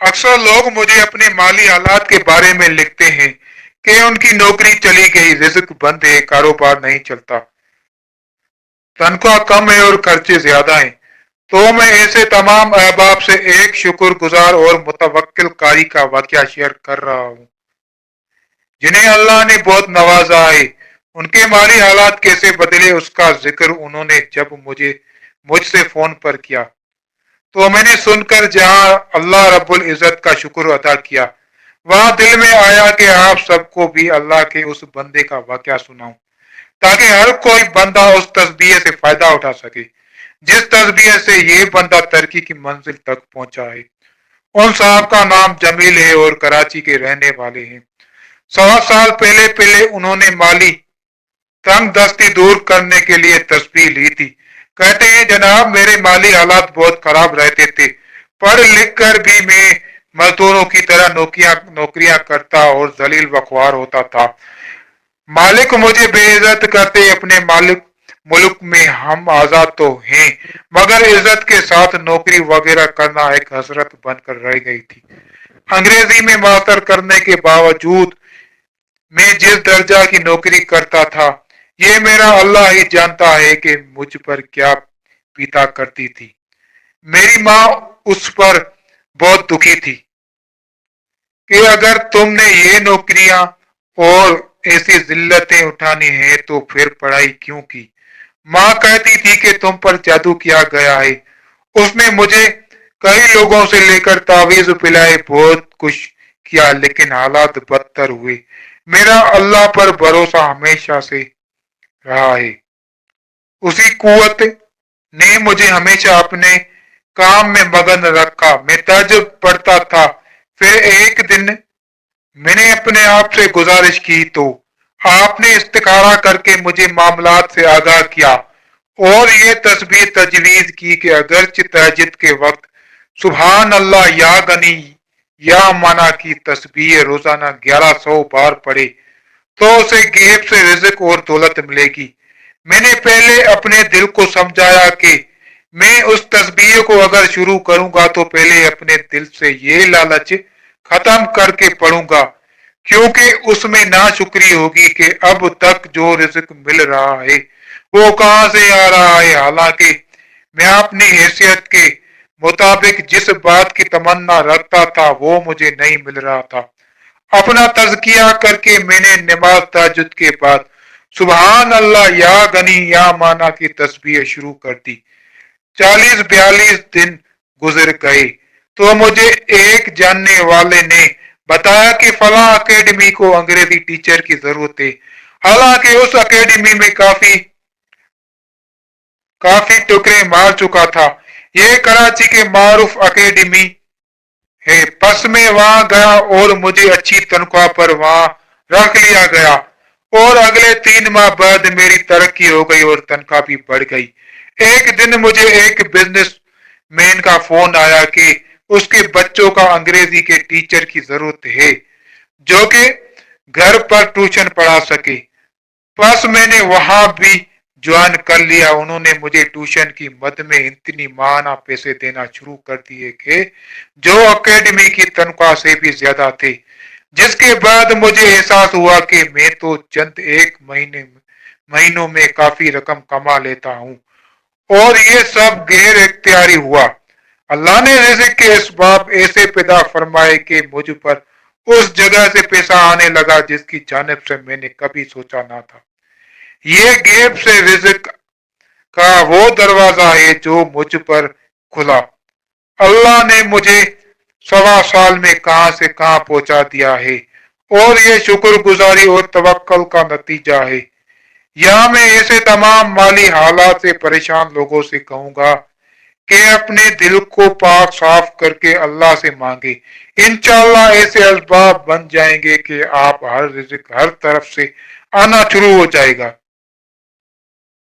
अक्सर लोग मुझे अपने माली हालात के बारे में लिखते हैं कि उनकी नौकरी चली गई, रिस्क बंद है, कारोबार नहीं चलता, तनख्वाह कम है और खर्चे ज्यादा हैं। तो मैं ऐसे तमाम अहबाब से एक शुक्रगुजार और मुतवक्किल कारी का वाकया शेयर कर रहा हूँ, जिन्हें अल्लाह ने बहुत नवाजा है। उनके माली हालात कैसे बदले उसका जिक्र उन्होंने जब मुझसे फोन पर किया तो मैंने सुनकर जहां अल्लाह रब्बुल इज्जत का शुक्र अदा किया, वहां दिल में आया कि आप सबको भी अल्लाह के उस बंदे का वाकया सुनाऊं, ताकि हर कोई बंदा उस तस्बीह से फायदा उठा सके जिस तस्बीह से ये बंदा तरक्की की मंजिल तक पहुंचा है। उन साहब का नाम जमील है और कराची के रहने वाले हैं। 1.25 साल पहले पहले उन्होंने माली तंग दस्ती दूर करने के लिए तस्बीह ली थी। कहते हैं जनाब, मेरे माली हालात बहुत खराब रहते थे, पढ़ लिख कर भी मैं मजदूरों की तरह नौकरियां करता और जलील बख्वार होता था। मालिक मुझे बेइज्जत करते। अपने मालिक मुल्क में हम आजाद तो हैं, मगर इज्जत के साथ नौकरी वगैरह करना एक हसरत बनकर रह गई थी। अंग्रेजी में मास्टर करने के बावजूद मैं जिस दर्जा की नौकरी करता था, ये मेरा अल्लाह ही जानता है कि मुझ पर क्या बीता करती थी। मेरी माँ उस पर बहुत दुखी थी कि अगर तुमने ये नौकरियां और ऐसी जिल्लतें उठानी है तो फिर पढ़ाई क्यों की। माँ कहती थी कि तुम पर जादू किया गया है। उसने मुझे कई लोगों से लेकर तावीज पिलाए, बहुत कुछ किया, लेकिन हालात बदतर हुए। मेरा अल्लाह पर भरोसा हमेशा से रहा है। उसी कुव्वत ने मुझे हमेशा अपने काम में मगन रखा। मैं तहज्जुद पढ़ता था। फिर एक दिन मैंने अपने आप से गुजारिश की तो आपने इस्तिखारा करके मुझे मामलात से आगाह किया और ये तस्बीह तजवीज की कि अगरचे तहज्जुद के वक्त सुबहान अल्लाह या गनी या माना की तस्बीह रोजाना 1100 बार पढ़े तो उसे गैब से रिज़्क और दौलत मिलेगी। मैंने पहले अपने दिल को समझाया कि मैं उस तस्बीह को अगर शुरू करूंगा तो पहले अपने दिल से ये लालच खत्म करके पढ़ूंगा, क्योंकि उसमें नाशुक्री होगी कि अब तक जो रिज़्क मिल रहा है वो कहां से आ रहा है। हालांकि मैं अपनी हैसियत के मुताबिक जिस बात की तमन्ना रखता था वो मुझे नहीं मिल रहा था। अपना तज़किया करके मैंने नमाज तहज्जुद के बाद सुबहान अल्लाह या गनी या माना की तस्बीह शुरू कर दी। 40-42 दिन गुजर गए तो मुझे एक जानने वाले ने बताया कि फला अकेडमी को अंग्रेजी टीचर की जरूरत है। हालांकि उस अकेडमी में काफी काफी टुकड़े मार चुका था। यह कराची के मारूफ अकेडमी है। बस मैं वहां गया और मुझे अच्छी तनख्वाह पर वहां रख लिया गया और अगले 3 माह बाद मेरी तरक्की हो गई और तनख्वाह भी बढ़ गई। एक दिन मुझे एक बिजनेस मैन का फोन आया कि उसके बच्चों का अंग्रेजी के टीचर की जरूरत है जो कि घर पर ट्यूशन पढ़ा सके। बस मैंने वहां भी ज्वाइन कर लिया। उन्होंने मुझे ट्यूशन की मद में इतनी माना पैसे देना शुरू कर दिए कि जो अकेडमी की तनख्वाह से भी ज्यादा थे, जिसके बाद मुझे एहसास हुआ कि मैं तो चंद एक महीनों में काफी रकम कमा लेता हूँ और ये सब गैर इख्तियारी हुआ। अल्लाह ने रिज़्क के इसबाब ऐसे पैदा फरमाए कि मुझ पर उस जगह से पैसा आने लगा जिसकी जानिब से मैंने कभी सोचा ना था। ये गैब से रिज़्क का वो दरवाजा है जो मुझ पर खुला। अल्लाह ने मुझे 1.25 साल में कहां से कहां पहुंचा दिया है और ये शुक्रगुजारी और तवक्कुल का नतीजा है। यहाँ मैं ऐसे तमाम माली हालात से परेशान लोगों से कहूंगा कि अपने दिल को पाक साफ करके अल्लाह से मांगे। इंशाअल्लाह ऐसे असबाब बन जाएंगे कि आप हर रिज़्क हर तरफ से आना शुरू हो जाएगा।